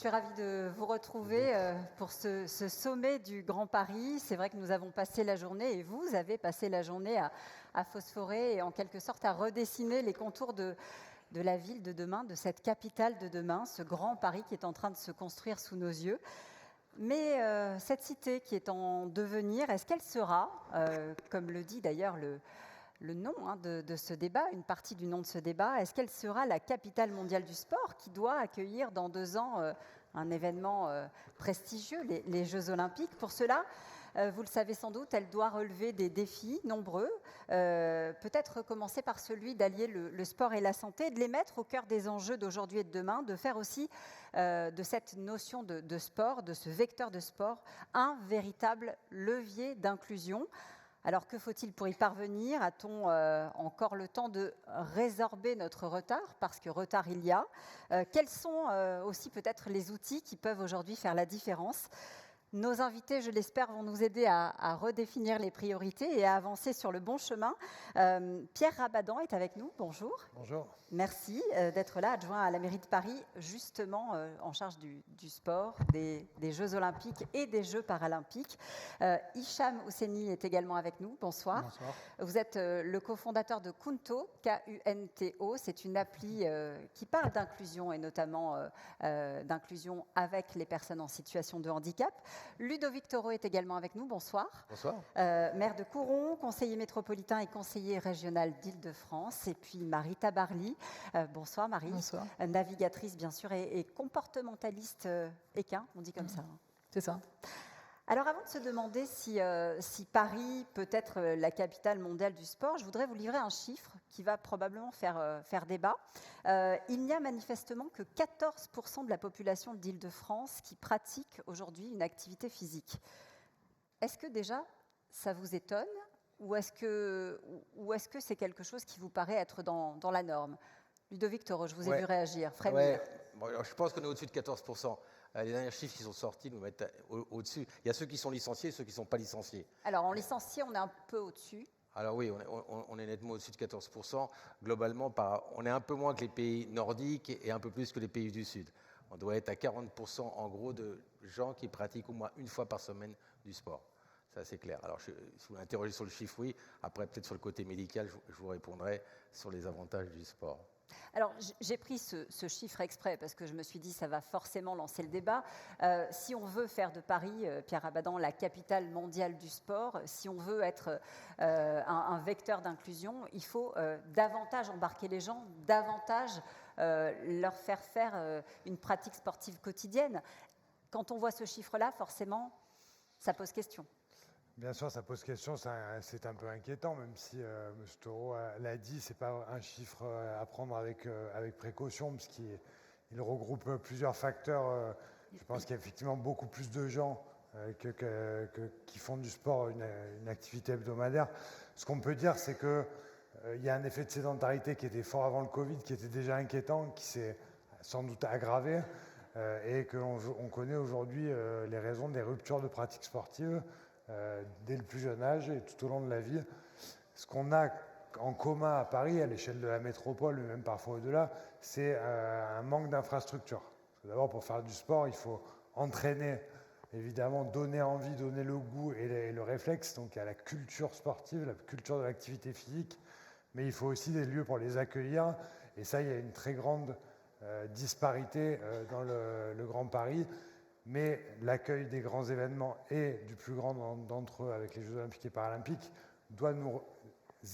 suis ravie de vous retrouver pour ce sommet du Grand Paris. C'est vrai que nous avons passé la journée, et vous avez passé la journée à phosphorer et en quelque sorte à redessiner les contours de la ville de demain, de cette capitale de demain, ce Grand Paris qui est en train de se construire sous nos yeux. Mais cette cité qui est en devenir, est-ce qu'elle sera, comme le dit d'ailleurs le nom de ce débat, une partie du nom de ce débat, est-ce qu'elle sera la capitale mondiale du sport qui doit accueillir dans 2 ans un événement prestigieux, les Jeux Olympiques? Pour cela, vous le savez sans doute, elle doit relever des défis nombreux, peut-être commencer par celui d'allier le sport et la santé, de les mettre au cœur des enjeux d'aujourd'hui et de demain, de faire aussi de cette notion de sport, de ce vecteur de sport, un véritable levier d'inclusion. Alors que faut-il pour y parvenir? A-t-on encore le temps de résorber notre retard? Parce que retard il y a. Quels sont aussi peut-être les outils qui peuvent aujourd'hui faire la différence? Nos invités, je l'espère, vont nous aider à redéfinir les priorités et à avancer sur le bon chemin. Pierre Rabadan est avec nous. Bonjour. Bonjour. Merci d'être là, adjoint à la mairie de Paris, justement en charge du sport, des Jeux Olympiques et des Jeux Paralympiques. Hicham Ousseni est également avec nous. Bonsoir. Bonsoir. Vous êtes le cofondateur de Kunto, K-U-N-T-O. C'est une appli qui parle d'inclusion et notamment d'inclusion avec les personnes en situation de handicap. Ludovic Toro est également avec nous. Bonsoir. Bonsoir. Maire de Couron, conseiller métropolitain et conseiller régional d'Île-de-France. Et puis Marie Tabarly. Bonsoir Marie. Bonsoir. Navigatrice bien sûr et comportementaliste équin, on dit comme ça. C'est ça. Alors avant de se demander si Paris peut être la capitale mondiale du sport, je voudrais vous livrer un chiffre qui va probablement faire débat. Il n'y a manifestement que 14% de la population d'Île-de-France qui pratique aujourd'hui une activité physique. Est-ce que déjà ça vous étonne ou est-ce que c'est quelque chose qui vous paraît être dans la norme? Ludovic Toro, je vous ai vu réagir, frémir. Bon, je pense qu'on est au-dessus de 14%. Les derniers chiffres qui sont sortis nous mettent au-dessus. Il y a ceux qui sont licenciés et ceux qui ne sont pas licenciés. Alors, en licencié, on est un peu au-dessus. Alors oui, on est nettement au-dessus de 14%. Globalement, on est un peu moins que les pays nordiques et un peu plus que les pays du Sud. On doit être à 40% en gros de gens qui pratiquent au moins une fois par semaine du sport. Ça, c'est clair. Alors, si vous m'interrogez sur le chiffre, oui. Après, peut-être sur le côté médical, je vous répondrai sur les avantages du sport. Alors, j'ai pris ce chiffre exprès parce que je me suis dit ça va forcément lancer le débat. Si on veut faire de Paris, Pierre Rabadan, la capitale mondiale du sport, si on veut être un vecteur d'inclusion, il faut davantage embarquer les gens, davantage leur faire une pratique sportive quotidienne. Quand on voit ce chiffre-là, forcément, ça pose question. Bien sûr, ça pose question, c'est un peu inquiétant, même si M. Toro l'a dit, ce n'est pas un chiffre à prendre avec précaution, parce qu'il regroupe plusieurs facteurs. Je pense qu'il y a effectivement beaucoup plus de gens qui font du sport une activité hebdomadaire. Ce qu'on peut dire, c'est qu'il y a un effet de sédentarité qui était fort avant le Covid, qui était déjà inquiétant, qui s'est sans doute aggravé, et qu'on connaît aujourd'hui les raisons des ruptures de pratiques sportives, dès le plus jeune âge et tout au long de la vie. Ce qu'on a en commun à Paris, à l'échelle de la métropole, et même parfois au-delà, c'est un manque d'infrastructures. D'abord, pour faire du sport, il faut entraîner, évidemment, donner envie, donner le goût et le réflexe. Donc il y a la culture sportive, la culture de l'activité physique, mais il faut aussi des lieux pour les accueillir. Et ça, il y a une très grande disparité dans le Grand Paris. Mais l'accueil des grands événements et du plus grand d'entre eux avec les Jeux Olympiques et Paralympiques doit nous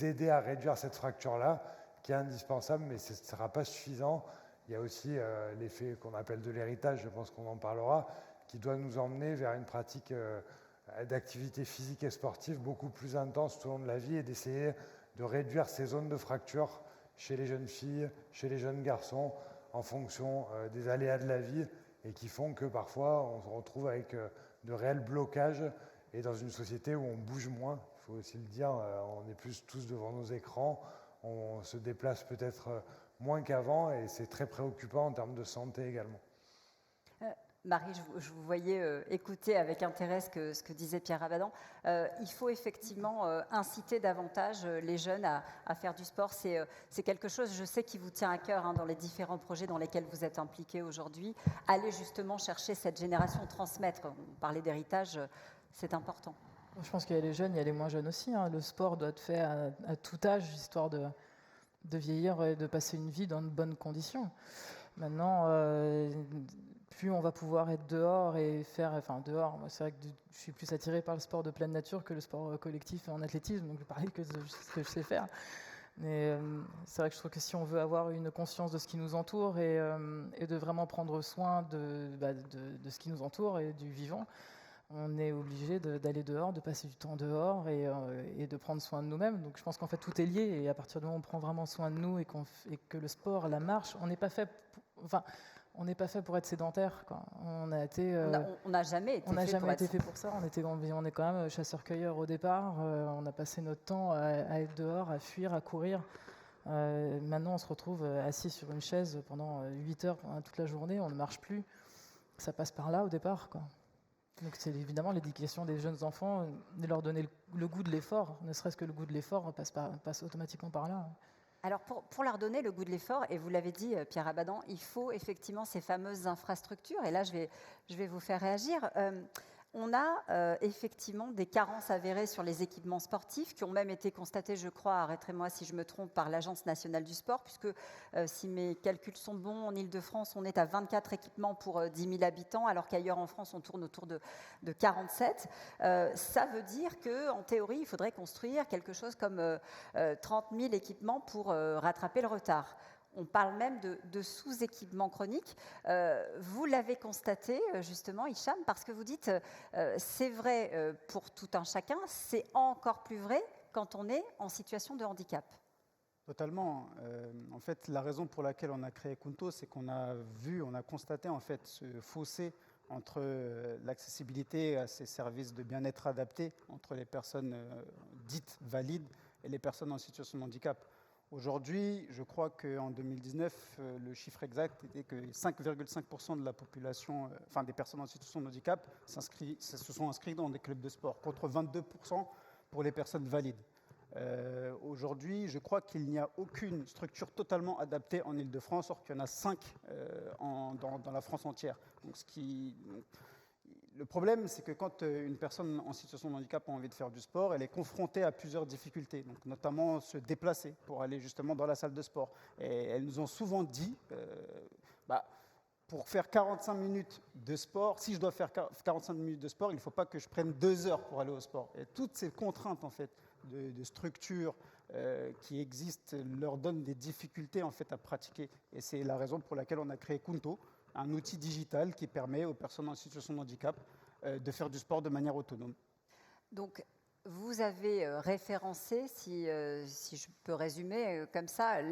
aider à réduire cette fracture-là, qui est indispensable, mais ce ne sera pas suffisant. Il y a aussi l'effet qu'on appelle de l'héritage, je pense qu'on en parlera, qui doit nous emmener vers une pratique d'activité physique et sportive beaucoup plus intense tout au long de la vie et d'essayer de réduire ces zones de fracture chez les jeunes filles, chez les jeunes garçons, en fonction des aléas de la vie, et qui font que parfois on se retrouve avec de réels blocages et dans une société où on bouge moins, il faut aussi le dire, on est plus tous devant nos écrans, on se déplace peut-être moins qu'avant et c'est très préoccupant en termes de santé également. Marie, je vous voyais écouter avec intérêt ce que disait Pierre Rabadan. Il faut effectivement inciter davantage les jeunes à faire du sport. C'est quelque chose, je sais, qui vous tient à cœur dans les différents projets dans lesquels vous êtes impliqués aujourd'hui. Aller justement chercher cette génération, transmettre. On parlait d'héritage, c'est important. Je pense qu'il y a les jeunes, il y a les moins jeunes aussi. Le sport doit être fait à tout âge, histoire de vieillir et de passer une vie dans de bonnes conditions. Maintenant, plus on va pouvoir être dehors et faire... Enfin, dehors, moi, c'est vrai que je suis plus attiré par le sport de pleine nature que le sport collectif en athlétisme, donc je vais parler que de ce que je sais faire. Mais c'est vrai que je trouve que si on veut avoir une conscience de ce qui nous entoure et de vraiment prendre soin de ce qui nous entoure et du vivant, on est obligé d'aller dehors, de passer du temps dehors et de prendre soin de nous-mêmes. Donc je pense qu'en fait tout est lié, et à partir du moment où on prend vraiment soin de nous et que le sport, la marche, on n'est pas fait pour être sédentaire, quoi. On n'a jamais été fait pour ça. On est quand même chasseurs-cueilleurs au départ. On a passé notre temps à être dehors, à fuir, à courir. Maintenant, on se retrouve assis sur une chaise pendant 8 heures pendant toute la journée. On ne marche plus. Ça passe par là au départ, quoi. Donc c'est évidemment l'éducation des jeunes enfants, de leur donner le goût de l'effort, ne serait-ce que le goût de l'effort passe automatiquement par là. Alors pour leur donner le goût de l'effort, et vous l'avez dit Pierre Rabadan, il faut effectivement ces fameuses infrastructures, et là je vais vous faire réagir. On a effectivement des carences avérées sur les équipements sportifs qui ont même été constatées, je crois, arrêtez-moi si je me trompe, par l'Agence nationale du sport, puisque si mes calculs sont bons, en Ile-de-France, on est à 24 équipements pour 10 000 habitants, alors qu'ailleurs en France, on tourne autour de 47. Ça veut dire qu'en théorie, il faudrait construire quelque chose comme 30 000 équipements pour rattraper le retard. On parle même de sous-équipement chronique. Vous l'avez constaté, justement, Hicham, parce que vous dites, c'est vrai pour tout un chacun, c'est encore plus vrai quand on est en situation de handicap. Totalement. En fait, la raison pour laquelle on a créé Kunto, c'est qu'on a constaté en fait ce fossé entre l'accessibilité à ces services de bien-être adaptés entre les personnes dites valides et les personnes en situation de handicap. Aujourd'hui, je crois qu'en 2019, le chiffre exact était que 5,5% de la population, des personnes en situation de handicap, se sont inscrits dans des clubs de sport, contre 22% pour les personnes valides. Aujourd'hui, je crois qu'il n'y a aucune structure totalement adaptée en Ile-de-France, or qu'il y en a 5 dans la France entière. Donc, le problème, c'est que quand une personne en situation de handicap a envie de faire du sport, elle est confrontée à plusieurs difficultés, donc notamment se déplacer pour aller justement dans la salle de sport. Et elles nous ont souvent dit, pour faire 45 minutes de sport, si je dois faire 45 minutes de sport, il ne faut pas que je prenne 2 heures pour aller au sport. Et toutes ces contraintes en fait, de structure qui existent leur donnent des difficultés en fait, à pratiquer. Et c'est la raison pour laquelle on a créé Kunto, un outil digital qui permet aux personnes en situation de handicap de faire du sport de manière autonome. Donc, vous avez référencé, si je peux résumer comme ça,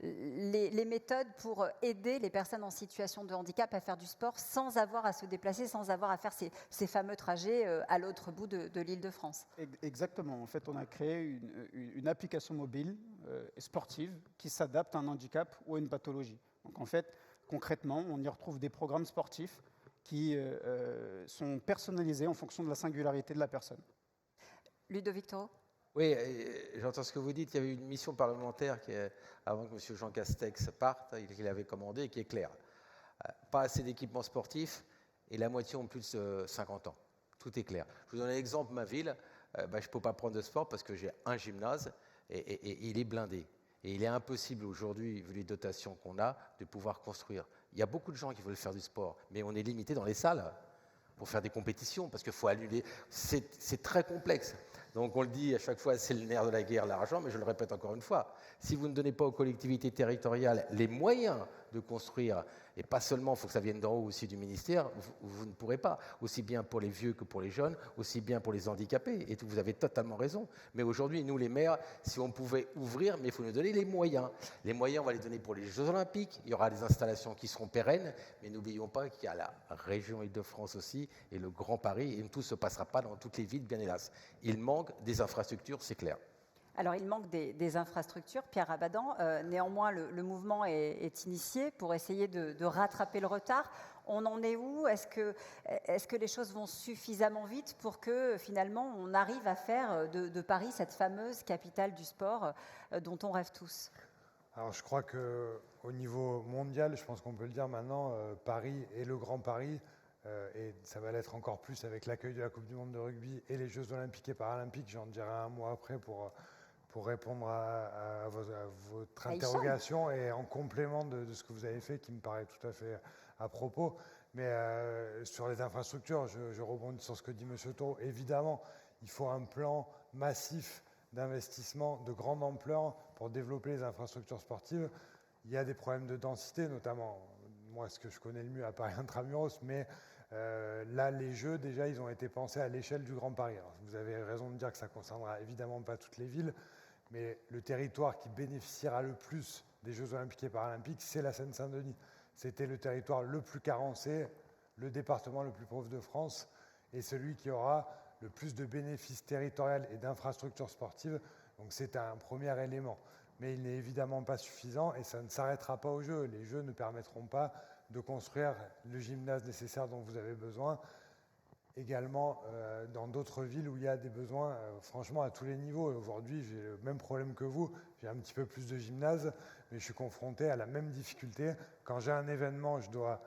les méthodes pour aider les personnes en situation de handicap à faire du sport sans avoir à se déplacer, sans avoir à faire ces fameux trajets à l'autre bout de l'Île-de-France. Exactement. En fait, on a créé une application mobile sportive qui s'adapte à un handicap ou à une pathologie. Donc, en fait, concrètement, on y retrouve des programmes sportifs qui sont personnalisés en fonction de la singularité de la personne. Ludovic Toro ? Oui, j'entends ce que vous dites. Il y avait une mission parlementaire avant que M. Jean Castex parte, qu'il avait commandée et qui est claire. Pas assez d'équipements sportifs et la moitié ont plus de 50 ans. Tout est clair. Je vous donne un exemple, ma ville, je ne peux pas prendre de sport parce que j'ai un gymnase et il est blindé. Et il est impossible aujourd'hui, vu les dotations qu'on a, de pouvoir construire. Il y a beaucoup de gens qui veulent faire du sport, mais on est limité dans les salles pour faire des compétitions, parce qu'il faut annuler. C'est très complexe. Donc on le dit à chaque fois, c'est le nerf de la guerre, l'argent, mais je le répète encore une fois, si vous ne donnez pas aux collectivités territoriales les moyens de construire, et pas seulement, il faut que ça vienne d'en haut aussi du ministère, vous ne pourrez pas, aussi bien pour les vieux que pour les jeunes, aussi bien pour les handicapés, et vous avez totalement raison. Mais aujourd'hui, nous les maires, si on pouvait ouvrir, mais il faut nous donner les moyens. Les moyens, on va les donner pour les Jeux Olympiques, il y aura des installations qui seront pérennes, mais n'oublions pas qu'il y a la région Île-de-France aussi, et le Grand Paris, et tout ne se passera pas dans toutes les villes, bien hélas. Il manque des infrastructures, c'est clair. Alors, il manque des infrastructures, Pierre Rabadan. Néanmoins, le mouvement est initié pour essayer de rattraper le retard. On en est où? Est-ce que les choses vont suffisamment vite pour que finalement on arrive à faire de Paris cette fameuse capitale du sport dont on rêve tous? Alors je crois qu'au niveau mondial, je pense qu'on peut le dire maintenant, Paris est le Grand Paris, et ça va l'être encore plus avec l'accueil de la Coupe du Monde de rugby et les Jeux Olympiques et Paralympiques. J'en dirai un mot après pour répondre à votre interrogation et en complément de ce que vous avez fait qui me paraît tout à fait à propos. Mais sur les infrastructures, je rebondis sur ce que dit M. Taureau. Évidemment, il faut un plan massif d'investissement de grande ampleur pour développer les infrastructures sportives. Il y a des problèmes de densité, notamment, moi, ce que je connais le mieux à Paris Intramuros, mais là, les Jeux, déjà, ils ont été pensés à l'échelle du Grand Paris. Alors, vous avez raison de dire que ça ne concernera évidemment pas toutes les villes, mais le territoire qui bénéficiera le plus des Jeux Olympiques et Paralympiques, c'est la Seine-Saint-Denis. C'était le territoire le plus carencé, le département le plus pauvre de France, et celui qui aura le plus de bénéfices territoriaux et d'infrastructures sportives. Donc c'est un premier élément. Mais il n'est évidemment pas suffisant et ça ne s'arrêtera pas aux Jeux. Les Jeux ne permettront pas de construire le gymnase nécessaire dont vous avez besoin. Également dans d'autres villes où il y a des besoins, franchement, à tous les niveaux. Et aujourd'hui, j'ai le même problème que vous. J'ai un petit peu plus de gymnase, mais je suis confronté à la même difficulté. Quand j'ai un événement, je dois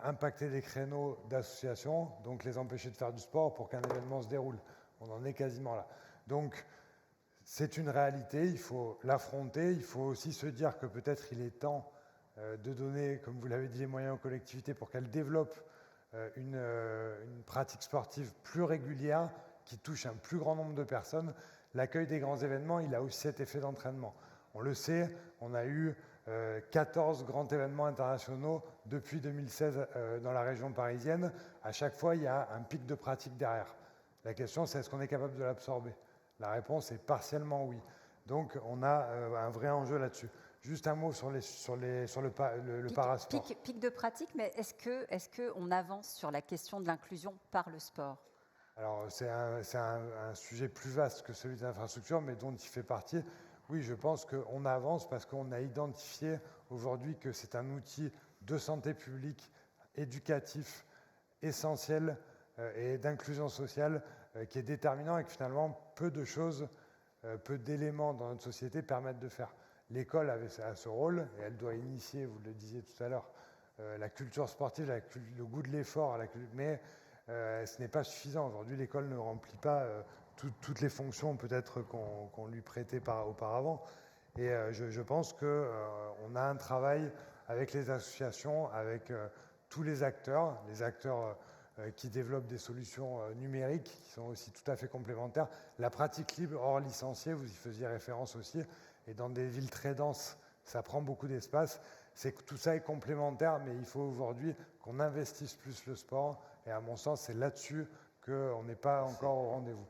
impacter des créneaux d'associations, donc les empêcher de faire du sport pour qu'un événement se déroule. On en est quasiment là. Donc, c'est une réalité, il faut l'affronter. Il faut aussi se dire que peut-être il est temps de donner, comme vous l'avez dit, les moyens aux collectivités pour qu'elles développent une pratique sportive plus régulière qui touche un plus grand nombre de personnes. L'accueil des grands événements, il a aussi cet effet d'entraînement. On le sait, on a eu 14 grands événements internationaux depuis 2016 dans la région parisienne. À chaque fois, il y a un pic de pratique derrière. La question, c'est est-ce qu'on est capable de l'absorber? La réponse est partiellement oui. Donc, on a un vrai enjeu là-dessus. Juste un mot sur le parasport. Pic de pratique, mais est-ce qu'on avance sur la question de l'inclusion par le sport? Alors, c'est un sujet plus vaste que celui des infrastructures, mais dont il fait partie. Oui, je pense qu'on avance parce qu'on a identifié aujourd'hui que c'est un outil de santé publique, éducatif, essentiel et d'inclusion sociale qui est déterminant et que finalement peu de choses, peu d'éléments dans notre société permettent de faire. L'école a ce rôle et elle doit initier, vous le disiez tout à l'heure, la culture sportive, le goût de l'effort, mais ce n'est pas suffisant. Aujourd'hui, l'école ne remplit pas toutes les fonctions peut-être qu'on lui prêtait auparavant. Et je pense qu'on a un travail avec les associations, avec tous les acteurs qui développent des solutions numériques qui sont aussi tout à fait complémentaires. La pratique libre hors licencié, vous y faisiez référence aussi, et dans des villes très denses, ça prend beaucoup d'espace. C'est que tout ça est complémentaire, mais il faut aujourd'hui qu'on investisse plus le sport. Et à mon sens, c'est là-dessus qu'on n'est pas encore au rendez-vous.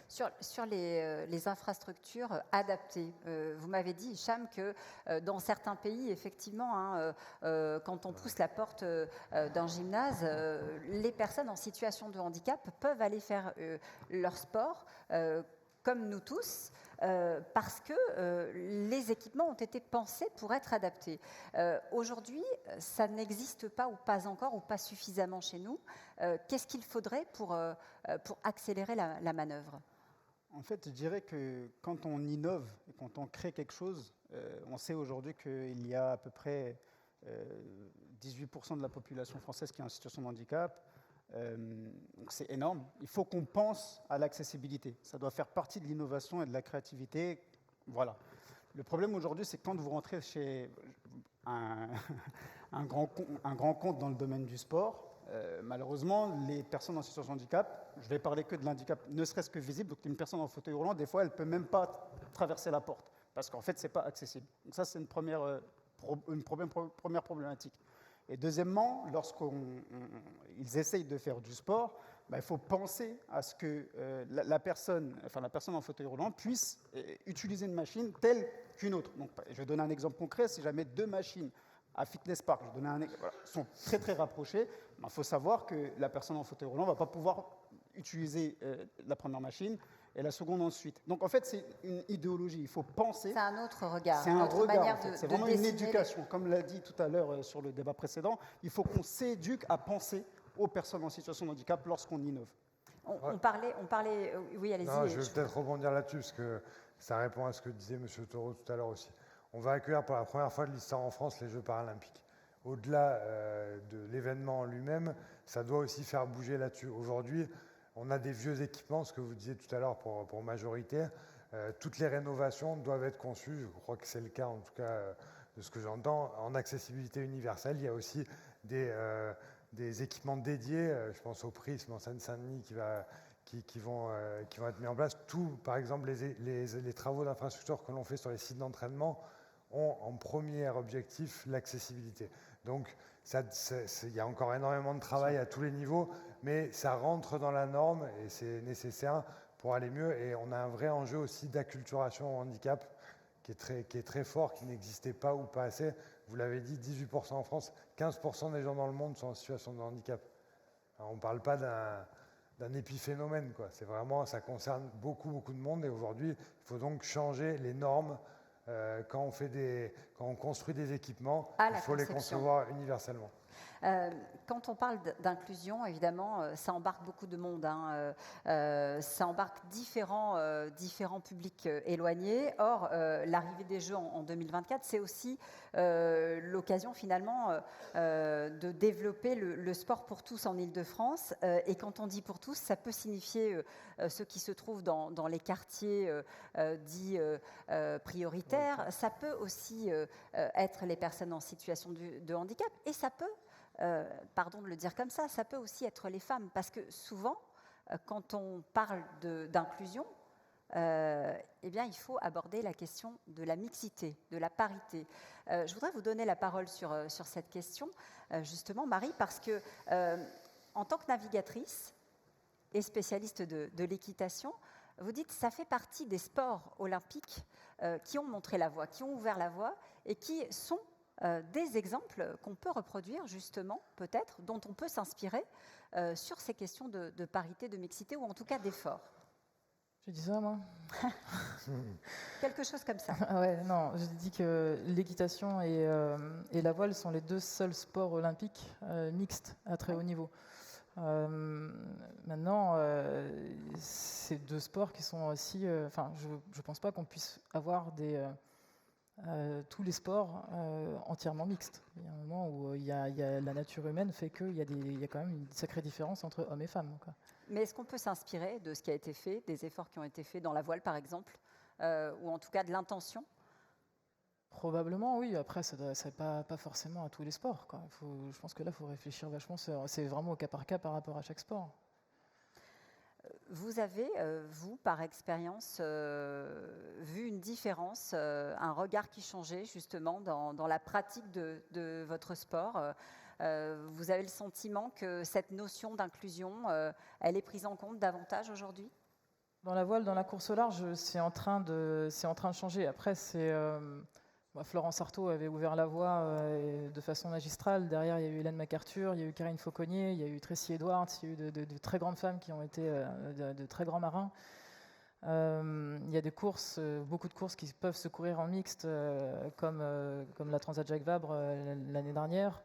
Sur les infrastructures adaptées, vous m'avez dit, Hicham, que dans certains pays, effectivement, quand on pousse la porte d'un gymnase, les personnes en situation de handicap peuvent aller faire leur sport, comme nous tous, parce que les équipements ont été pensés pour être adaptés. Aujourd'hui, ça n'existe pas ou pas encore ou pas suffisamment chez nous. Qu'est-ce qu'il faudrait pour accélérer la manœuvre? En fait, je dirais que quand on innove et quand on crée quelque chose, on sait aujourd'hui qu'il y a à peu près 18% de la population française qui est en situation de handicap. Donc c'est énorme. Il faut qu'on pense à l'accessibilité. Ça doit faire partie de l'innovation et de la créativité. Voilà. Le problème aujourd'hui, c'est que quand vous rentrez chez un grand compte dans le domaine du sport, malheureusement, les personnes en situation de handicap, je vais parler que de l'handicap, ne serait-ce que visible, donc une personne en fauteuil roulant, des fois, elle ne peut même pas traverser la porte, parce qu'en fait, ce n'est pas accessible. Donc ça, c'est une première problématique. Et deuxièmement, lorsqu'ils essayent de faire du sport, il faut penser à ce que la personne en fauteuil roulant puisse utiliser une machine telle qu'une autre. Donc, je vais donner un exemple concret. Si jamais deux machines à Fitness Park sont très très rapprochées, il faut savoir que la personne en fauteuil roulant ne va pas pouvoir utiliser la première machine et la seconde ensuite. Donc en fait, c'est une idéologie. Il faut penser. C'est un autre regard. C'est un autre regard. manière En fait. de- C'est de vraiment une dessiner éducation. Comme l'a dit tout à l'heure sur le débat précédent, il faut qu'on s'éduque à penser aux personnes en situation de handicap lorsqu'on innove. On parlait, oui, allez-y. Non, je vais peut-être rebondir là-dessus, parce que ça répond à ce que disait M. Taureau tout à l'heure aussi. On va accueillir pour la première fois de l'histoire en France les Jeux paralympiques. Au-delà de l'événement en lui-même, ça doit aussi faire bouger là-dessus. Aujourd'hui, on a des vieux équipements, ce que vous disiez tout à l'heure pour majorité. Toutes les rénovations doivent être conçues, je crois que c'est le cas en tout cas de ce que j'entends, en accessibilité universelle. Il y a aussi des équipements dédiés, je pense au Prisme en Seine-Saint-Denis qui vont être mis en place. Tout, par exemple, les travaux d'infrastructure que l'on fait sur les sites d'entraînement ont en premier objectif l'accessibilité. Donc, il y a encore énormément de travail à tous les niveaux, mais ça rentre dans la norme et c'est nécessaire pour aller mieux. Et on a un vrai enjeu aussi d'acculturation au handicap qui est très fort, qui n'existait pas ou pas assez. Vous l'avez dit, 18% en France, 15% des gens dans le monde sont en situation de handicap. Alors, on ne parle pas d'un épiphénomène, quoi. C'est vraiment, ça concerne beaucoup, beaucoup de monde. Et aujourd'hui, il faut donc changer les normes. Quand on construit des équipements, il faut les concevoir universellement. Quand on parle d'inclusion, évidemment, ça embarque beaucoup de monde. Ça embarque différents publics éloignés. Or, l'arrivée des Jeux en 2024, c'est aussi l'occasion finalement de développer le sport pour tous en Île-de-France. Et quand on dit pour tous, ça peut signifier ceux qui se trouvent dans les quartiers dits prioritaires. Ça peut aussi être les personnes en situation de handicap. Et ça peut, pardon de le dire comme ça peut aussi être les femmes. Parce que souvent, quand on parle d'inclusion, eh bien, il faut aborder la question de la mixité, de la parité. Je voudrais vous donner la parole sur cette question, justement, Marie, parce que en tant que navigatrice et spécialiste de l'équitation, vous dites que ça fait partie des sports olympiques qui ont montré la voie, qui ont ouvert la voie et qui sont des exemples qu'on peut reproduire, justement, peut-être, dont on peut s'inspirer sur ces questions de parité, de mixité, ou en tout cas d'effort. J'ai dit ça, moi? Quelque chose comme ça. Ah ouais, non, j'ai dit que l'équitation et la voile sont les deux seuls sports olympiques mixtes à très haut niveau. Maintenant, c'est deux sports qui sont aussi... je ne pense pas qu'on puisse avoir tous les sports entièrement mixtes. Il y a un moment où la nature humaine fait qu'il y a quand même une sacrée différence entre hommes et femmes, quoi. Mais est-ce qu'on peut s'inspirer de ce qui a été fait, des efforts qui ont été faits dans la voile, par exemple, ou en tout cas de l'intention? Probablement, oui. Après, c'est pas forcément à tous les sports, quoi. Je pense que là, il faut réfléchir vachement. C'est vraiment au cas par cas par rapport à chaque sport. Vous avez, vous, par expérience, vu une différence, un regard qui changeait justement dans la pratique de votre sport. Vous avez le sentiment que cette notion d'inclusion, elle est prise en compte davantage aujourd'hui? Dans la voile, dans la course au large, c'est en train de changer. Après, Florence Artaud avait ouvert la voie de façon magistrale. Derrière, il y a eu Hélène MacArthur, il y a eu Karine Fauconnier, il y a eu Tracy Edwards, il y a eu de très grandes femmes qui ont été de très grands marins. Il y a beaucoup de courses qui peuvent se courir en mixte, comme la Transat Jacques Vabre l'année dernière.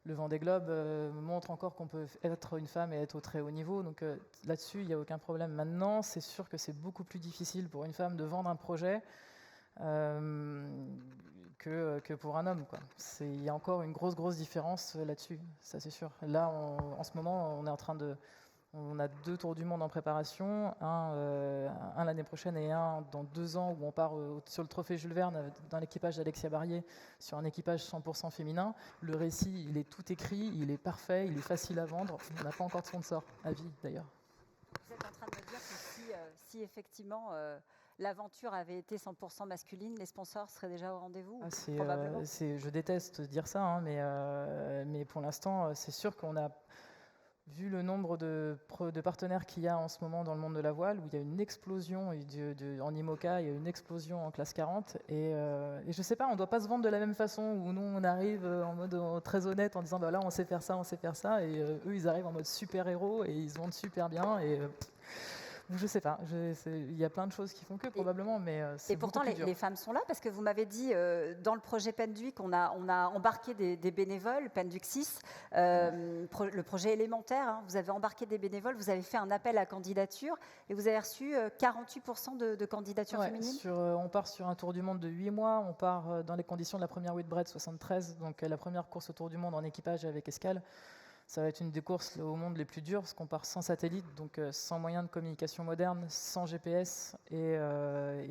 Le Vendée Globe montre encore qu'on peut être une femme et être au très haut niveau. Donc là-dessus, il n'y a aucun problème. Maintenant, c'est sûr que c'est beaucoup plus difficile pour une femme de vendre un projet que pour un homme, quoi. Il y a encore une grosse différence là-dessus, ça c'est sûr. Là, en ce moment, on a 2 tours du monde en préparation, un l'année prochaine et un dans 2 ans où on part sur le trophée Jules Verne dans l'équipage d'Alexia Barrier sur un équipage 100% féminin. Le récit, il est tout écrit, il est parfait, il est facile à vendre. On n'a pas encore de sponsor, à vie d'ailleurs. Vous êtes en train de me dire que si effectivement l'aventure avait été 100% masculine, les sponsors seraient déjà au rendez-vous? Probablement. Je déteste dire ça, hein, mais pour l'instant, c'est sûr qu'on a... vu le nombre de partenaires qu'il y a en ce moment dans le monde de la voile, où il y a une explosion en IMOCA, il y a une explosion en classe 40, et je ne sais pas, on ne doit pas se vendre de la même façon, où nous on arrive en mode très honnête en disant bah là on sait faire ça, et eux ils arrivent en mode super-héros et ils se vendent super bien, et je sais pas, il y a plein de choses qui font que probablement, mais c'est pourtant beaucoup plus dur. les femmes sont là, parce que vous m'avez dit dans le projet Penduic, on a embarqué des bénévoles, Penduic 6, le projet élémentaire, hein, vous avez embarqué des bénévoles, vous avez fait un appel à candidature et vous avez reçu 48% de candidatures féminines. On part sur un tour du monde de 8 mois, on part dans les conditions de la première Whitbread 73, donc la première course autour du monde en équipage avec escale. Ça va être une des courses au monde les plus dures, parce qu'on part sans satellite, donc sans moyen de communication moderne, sans GPS et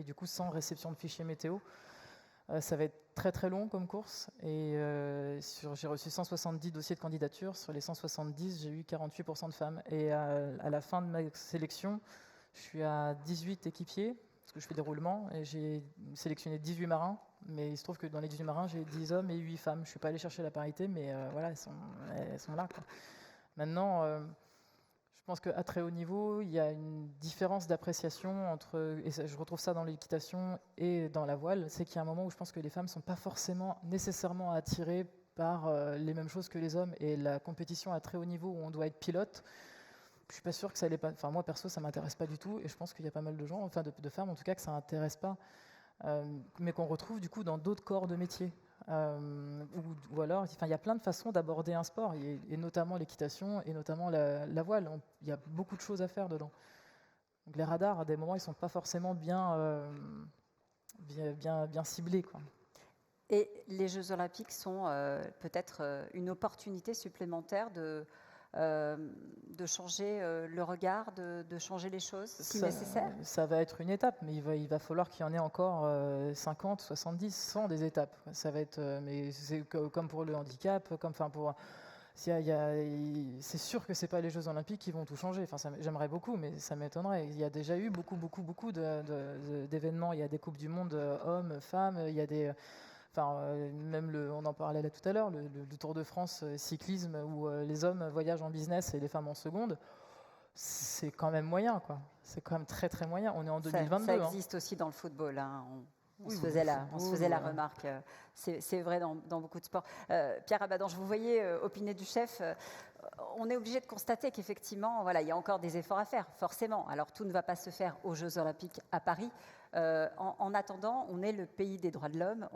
du coup sans réception de fichiers météo. Ça va être très très long comme course, et j'ai reçu 170 dossiers de candidature. Sur les 170, j'ai eu 48% de femmes. Et à la fin de ma sélection, je suis à 18 équipiers, parce que je fais des roulements, et j'ai sélectionné 18 marins. Mais il se trouve que dans les 18 marins, j'ai 10 hommes et 8 femmes. Je ne suis pas allé chercher la parité, mais voilà, elles sont là, quoi. Maintenant, je pense qu'à très haut niveau, il y a une différence d'appréciation entre, et je retrouve ça dans l'équitation et dans la voile, c'est qu'il y a un moment où je pense que les femmes ne sont pas forcément nécessairement attirées par les mêmes choses que les hommes. Et la compétition à très haut niveau, où on doit être pilote, je ne suis pas sûr que ça allait pas. Enfin, moi, perso, ça ne m'intéresse pas du tout. Et je pense qu'il y a pas mal de gens, enfin de femmes en tout cas, que ça n'intéresse pas. Mais qu'on retrouve du coup dans d'autres corps de métier. Ou alors, il y a plein de façons d'aborder un sport, et notamment l'équitation, et notamment la voile. Il y a beaucoup de choses à faire dedans. Donc les radars, à des moments, ils ne sont pas forcément bien ciblés, quoi. Et les Jeux Olympiques sont peut-être une opportunité supplémentaire de changer le regard, de changer les choses, si nécessaire. Ça va être une étape, mais il va falloir qu'il y en ait encore 50, 70, 100 des étapes. Ça va être, mais c'est comme pour le handicap, c'est sûr que c'est pas les Jeux Olympiques qui vont tout changer. Enfin, j'aimerais beaucoup, mais ça m'étonnerait. Il y a déjà eu beaucoup d'événements. Il y a des coupes du monde hommes, femmes. Il y a des même on en parlait là tout à l'heure, le Tour de France cyclisme, où les hommes voyagent en business et les femmes en seconde, c'est quand même moyen, quoi. C'est quand même très très moyen. On est en 2022. Ça existe aussi dans le football, hein. On se faisait la remarque. C'est vrai dans beaucoup de sports. Pierre Abadan, je vous voyais opiner du chef. On est obligé de constater qu'effectivement, voilà, il y a encore des efforts à faire, forcément. Alors tout ne va pas se faire aux Jeux Olympiques à Paris. En attendant, on est le pays des droits de l'homme.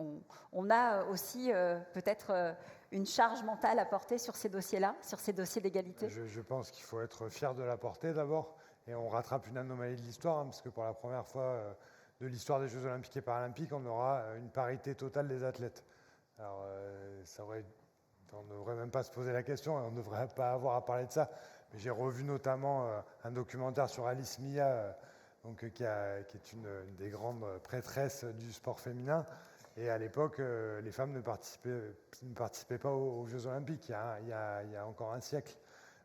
On a aussi peut-être une charge mentale à porter sur ces dossiers-là, sur ces dossiers d'égalité. Je pense qu'il faut être fier de la porter d'abord, et on rattrape une anomalie de l'histoire, hein, parce que pour la première fois de l'histoire des Jeux Olympiques et Paralympiques, on aura une parité totale des athlètes. Alors, on ne devrait même pas se poser la question, on ne devrait pas avoir à parler de ça. Mais j'ai revu notamment un documentaire sur Alice Mia, qui est une des grandes prêtresses du sport féminin. Et à l'époque, les femmes ne participaient pas aux Jeux Olympiques, il y a encore un siècle.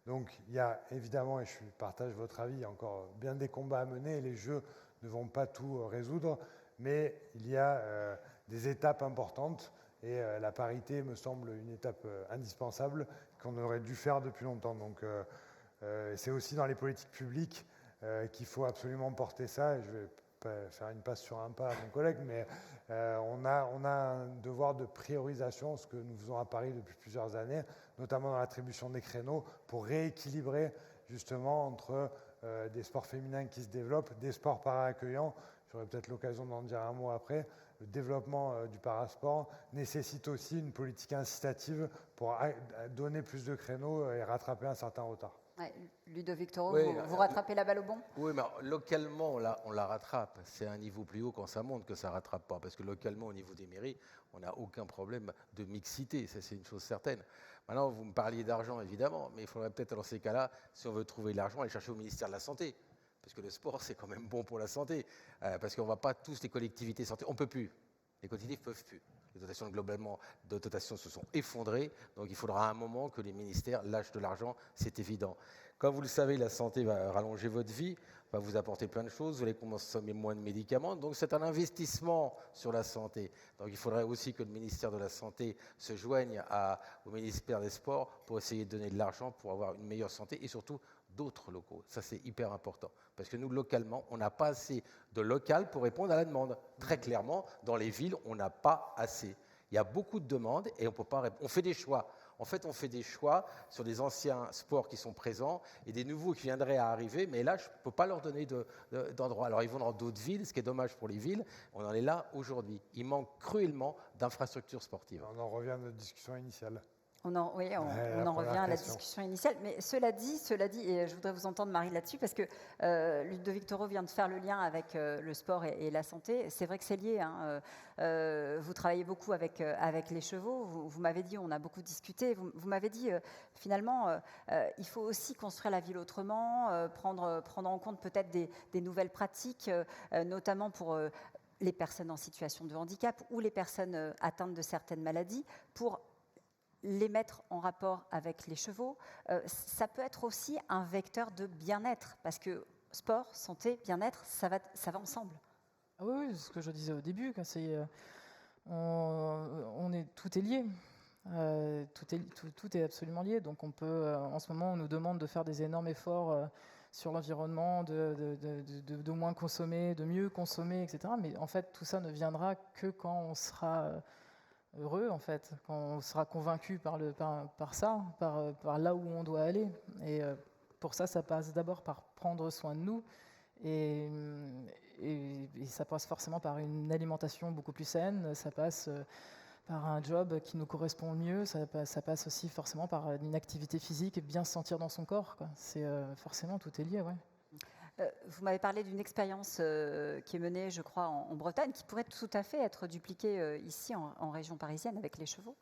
Donc il y a évidemment, et je partage votre avis, il y a encore bien des combats à mener, et les Jeux ne vont pas tout résoudre, mais il y a des étapes importantes, et la parité me semble une étape indispensable qu'on aurait dû faire depuis longtemps. Donc c'est aussi dans les politiques publiques qu'il faut absolument porter ça, et je vais pas faire une passe sur un pas à mon collègue, mais on a un devoir de priorisation, ce que nous faisons à Paris depuis plusieurs années, notamment dans l'attribution des créneaux, pour rééquilibrer justement entre des sports féminins qui se développent, des sports para-accueillants. J'aurai peut-être l'occasion d'en dire un mot après. Le développement du parasport nécessite aussi une politique incitative pour donner plus de créneaux et rattraper un certain retard. Ouais, Ludovic Toro, Oui, vous rattrapez la balle au bon ? Oui, mais localement, on la rattrape. C'est un niveau plus haut quand ça monte que ça ne rattrape pas. Parce que localement, au niveau des mairies, on n'a aucun problème de mixité. Ça, c'est une chose certaine. Maintenant, vous me parliez d'argent, évidemment. Mais il faudrait peut-être, dans ces cas-là, si on veut trouver de l'argent, aller chercher au ministère de la Santé. Parce que le sport, c'est quand même bon pour la santé. Parce qu'on ne va pas tous les collectivités santé. On ne peut plus. Les collectivités ne peuvent plus. Les dotations globalement de dotations se sont effondrées, donc il faudra un moment que les ministères lâchent de l'argent, c'est évident. Comme vous le savez, la santé va rallonger votre vie, va vous apporter plein de choses, vous allez consommer moins de médicaments, donc c'est un investissement sur la santé. Donc il faudrait aussi que le ministère de la Santé se joigne au ministère des Sports pour essayer de donner de l'argent pour avoir une meilleure santé et surtout d'autres locaux. Ça, c'est hyper important. Parce que nous, localement, on n'a pas assez de local pour répondre à la demande. Très clairement, dans les villes, on n'a pas assez. Il y a beaucoup de demandes et on peut pas répondre. On fait des choix. En fait, on fait des choix sur des anciens sports qui sont présents et des nouveaux qui viendraient à arriver, mais là, je ne peux pas leur donner d'endroit. Alors, ils vont dans d'autres villes, ce qui est dommage pour les villes. On en est là aujourd'hui. Il manque cruellement d'infrastructures sportives. On en revient à notre discussion initiale. On en revient à la discussion initiale. Mais cela dit, et je voudrais vous entendre, Marie, là-dessus, parce que Ludovic Toro vient de faire le lien avec le sport et la santé. C'est vrai que c'est lié. Hein. Vous travaillez beaucoup avec les chevaux. Vous m'avez dit, on a beaucoup discuté. Vous m'avez dit, finalement, il faut aussi construire la ville autrement, prendre en compte peut-être des nouvelles pratiques, notamment pour les personnes en situation de handicap ou les personnes atteintes de certaines maladies, pour les mettre en rapport avec les chevaux. Ça peut être aussi un vecteur de bien-être, parce que sport, santé, bien-être, ça va ensemble. Ah oui, c'est ce que je disais au début, tout est lié. Tout est absolument lié. Donc on peut, en ce moment, on nous demande de faire des énormes efforts sur l'environnement, de moins consommer, de mieux consommer, etc. Mais en fait, tout ça ne viendra que quand on sera heureux, en fait, quand on sera convaincu par là où on doit aller. Et pour ça passe d'abord par prendre soin de nous, et ça passe forcément par une alimentation beaucoup plus saine, ça passe par un job qui nous correspond mieux, ça passe aussi forcément par une activité physique et bien se sentir dans son corps, quoi. Forcément, tout est lié, ouais. Vous m'avez parlé d'une expérience qui est menée, je crois, en Bretagne, qui pourrait tout à fait être dupliquée ici, en région parisienne, avec les chevaux.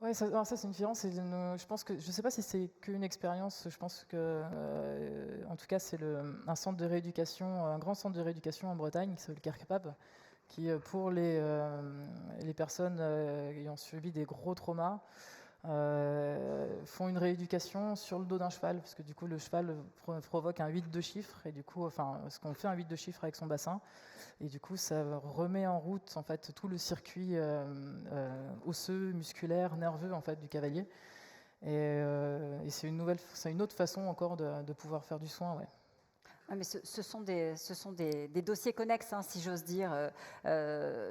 Oui, ça c'est une différence. Je pense que, je ne sais pas si c'est qu'une expérience. Je pense que, en tout cas, c'est un centre de rééducation, un grand centre de rééducation en Bretagne, qui s'appelle Kerkapap, qui, pour les personnes ayant subi des gros traumas, font une rééducation sur le dos d'un cheval, parce que du coup le cheval provoque un 8 de chiffre, et du coup, ce qu'on fait un 8 de chiffre avec son bassin, et du coup ça remet en route en fait tout le circuit osseux, musculaire, nerveux en fait du cavalier, et c'est une autre façon encore de pouvoir faire du soin, ouais. Ah, mais ce sont des dossiers connexes, hein, si j'ose dire.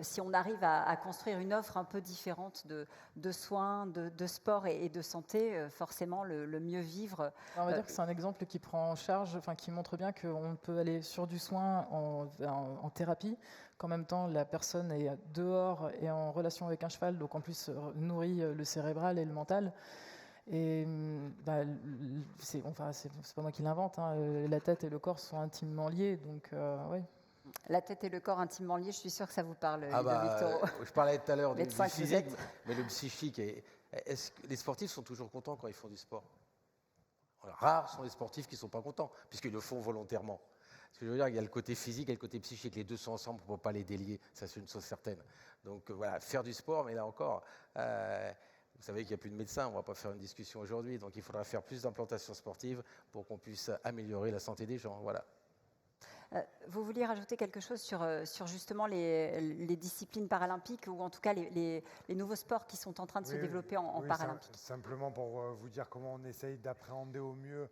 Si on arrive à construire une offre un peu différente de soins, de sport et de santé, forcément le mieux vivre. On va dire que c'est un exemple qui prend en charge, qui montre bien qu'on peut aller sur du soin en thérapie, qu'en même temps la personne est dehors et en relation avec un cheval, donc en plus nourrit le cérébral et le mental. Et c'est pas moi qui l'invente, hein, la tête et le corps sont intimement liés, donc oui. La tête et le corps intimement liés, je suis sûre que ça vous parle, Ludovic Toro. Je parlais tout à l'heure du physique, êtes. mais le psychique, est-ce que les sportifs sont toujours contents quand ils font du sport? Rares sont les sportifs qui ne sont pas contents, puisqu'ils le font volontairement. Ce que je veux dire, il y a le côté physique et le côté psychique, les deux sont ensemble, on ne peut pas les délier, ça c'est une chose certaine. Donc voilà, faire du sport, mais là encore... vous savez qu'il n'y a plus de médecins, on ne va pas faire une discussion aujourd'hui, donc il faudra faire plus d'implantations sportives pour qu'on puisse améliorer la santé des gens. Voilà. Vous vouliez rajouter quelque chose sur justement les disciplines paralympiques, ou en tout cas les nouveaux sports qui sont en train de se développer en paralympique? Simplement pour vous dire comment on essaye d'appréhender au mieux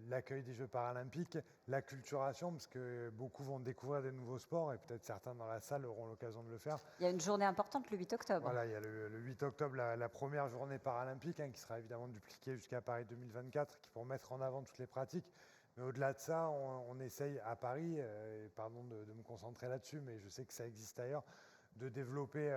l'accueil des Jeux paralympiques, l'acculturation, parce que beaucoup vont découvrir des nouveaux sports et peut-être certains dans la salle auront l'occasion de le faire. Il y a une journée importante le 8 octobre. Voilà, il y a le 8 octobre la première journée paralympique, qui sera évidemment dupliquée jusqu'à Paris 2024, qui pour mettre en avant toutes les pratiques. Mais au-delà de ça, on essaye à Paris, et pardon de me concentrer là-dessus, mais je sais que ça existe ailleurs, de développer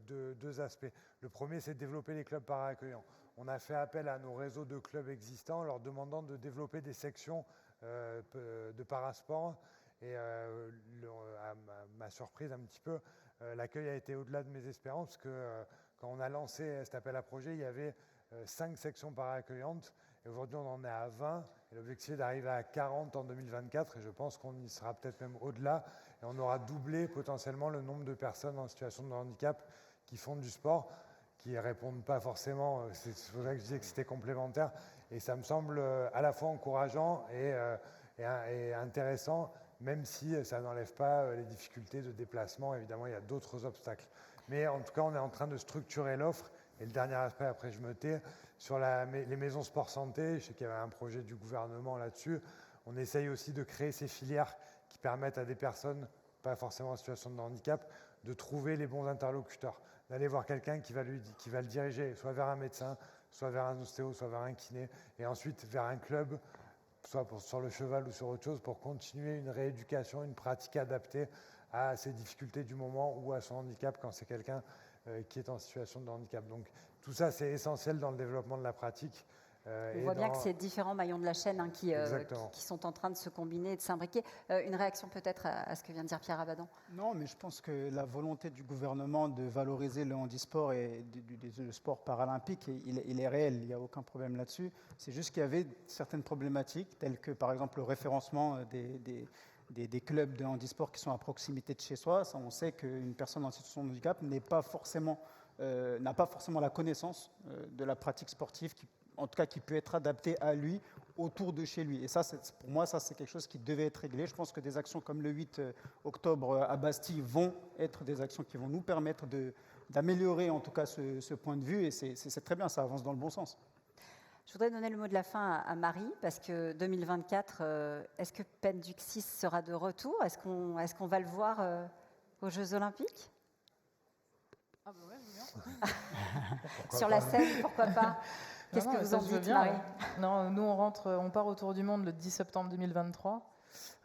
deux aspects. Le premier, c'est de développer les clubs para-accueillants. On a fait appel à nos réseaux de clubs existants, leur demandant de développer des sections de parasport. Et à ma surprise un petit peu, l'accueil a été au-delà de mes espérances, parce que quand on a lancé cet appel à projet, il y avait 5 sections para-accueillantes. Et aujourd'hui, on en est à 20. Et l'objectif est d'arriver à 40 en 2024. Et je pense qu'on y sera peut-être même au-delà. Et on aura doublé potentiellement le nombre de personnes en situation de handicap qui font du sport, qui ne répondent pas forcément. C'est pour ça que je disais que c'était complémentaire. Et ça me semble à la fois encourageant et intéressant, même si ça n'enlève pas les difficultés de déplacement. Évidemment, il y a d'autres obstacles. Mais en tout cas, on est en train de structurer l'offre. Et le dernier aspect, après je me tais, sur les maisons sport santé, je sais qu'il y avait un projet du gouvernement là-dessus. On essaye aussi de créer ces filières qui permettent à des personnes, pas forcément en situation de handicap, de trouver les bons interlocuteurs, d'aller voir quelqu'un qui va le diriger, soit vers un médecin, soit vers un ostéo, soit vers un kiné, et ensuite vers un club, soit sur le cheval ou sur autre chose, pour continuer une rééducation, une pratique adaptée à ses difficultés du moment ou à son handicap quand c'est quelqu'un qui est en situation de handicap. Donc tout ça, c'est essentiel dans le développement de la pratique. On voit bien que c'est différents maillons de la chaîne qui sont en train de se combiner et de s'imbriquer. Une réaction peut-être à ce que vient de dire Pierre Abadan? Non, mais je pense que la volonté du gouvernement de valoriser le handisport et le sport paralympique, il est réel, il n'y a aucun problème là-dessus. C'est juste qu'il y avait certaines problématiques, telles que par exemple le référencement des clubs de handisport qui sont à proximité de chez soi. Ça, on sait qu'une personne en situation de handicap n'a pas forcément la connaissance de la pratique sportive, en tout cas qui peut être adaptée à lui, autour de chez lui. Et ça, pour moi, ça c'est quelque chose qui devait être réglé. Je pense que des actions comme le 8 octobre à Bastille vont être des actions qui vont nous permettre d'améliorer en tout cas ce point de vue. Et c'est très bien, ça avance dans le bon sens. Je voudrais donner le mot de la fin à Marie, parce que 2024, est-ce que Penduxis sera de retour? Est-ce qu'on va le voir aux Jeux Olympiques? Ah bah ouais, je veux bien. Sur la scène, pourquoi pas? Qu'est-ce que vous en dites, Marie? Non, nous on part au Tour du Monde le 10 septembre 2023.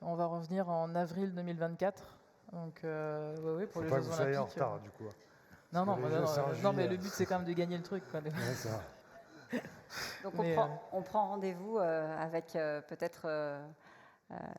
On va revenir en avril 2024. Donc oui, pour les Jeux Olympiques. Vous soyez en retard, du coup. Non, mais le but c'est quand même de gagner le truc, quoi. Ouais, c'est vrai. Donc on prend rendez-vous avec peut-être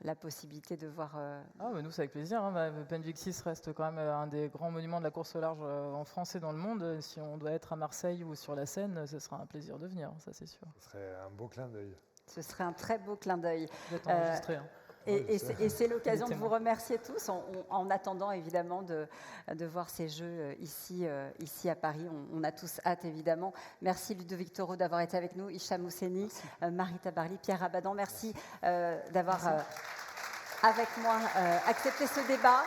la possibilité de voir... Ah, mais nous, c'est avec plaisir. Penduxis reste quand même un des grands monuments de la course au large en France et dans le monde. Si on doit être à Marseille ou sur la Seine, ce sera un plaisir de venir, ça c'est sûr. Ce serait un beau clin d'œil. Ce serait un très beau clin d'œil. D'être enregistré. Et c'est l'occasion de vous remercier tous, en attendant évidemment de voir ces Jeux ici à Paris. On a tous hâte évidemment. Merci Ludovic Toro d'avoir été avec nous, Hicham Ousseni, Marie Tabarly, Pierre Abadan. Merci d'avoir avec moi accepté ce débat.